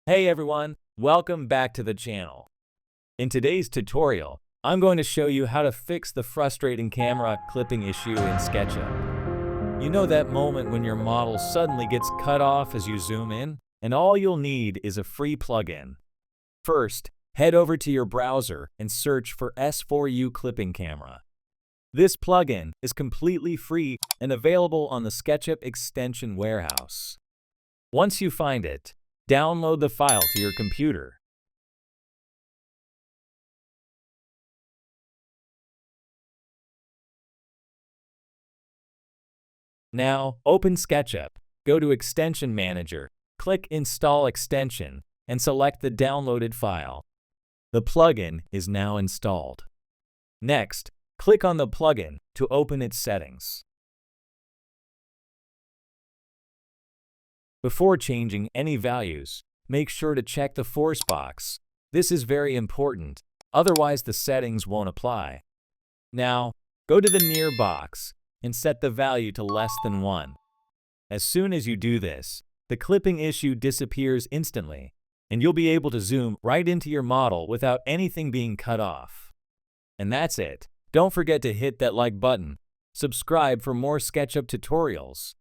Hey everyone, welcome back to the channel. In today's tutorial, I'm going to show you how to fix the frustrating camera clipping issue in SketchUp. You know that moment when your model suddenly gets cut off as you zoom in, and all you'll need is a free plugin. First, head over to your browser and search for S4U Clipping Camera. This plugin is completely free and available on the SketchUp extension warehouse. Once you find it, download the file to your computer. Now, open SketchUp, go to Extension Manager, click Install Extension, and select the downloaded file. The plugin is now installed. Next, click on the plugin to open its settings. Before changing any values, make sure to check the force box. This is very important, otherwise the settings won't apply. Now, go to the near box and set the value to less than 1. As soon as you do this, the clipping issue disappears instantly, and you'll be able to zoom right into your model without anything being cut off. And that's it. Don't forget to hit that like button, subscribe for more SketchUp tutorials,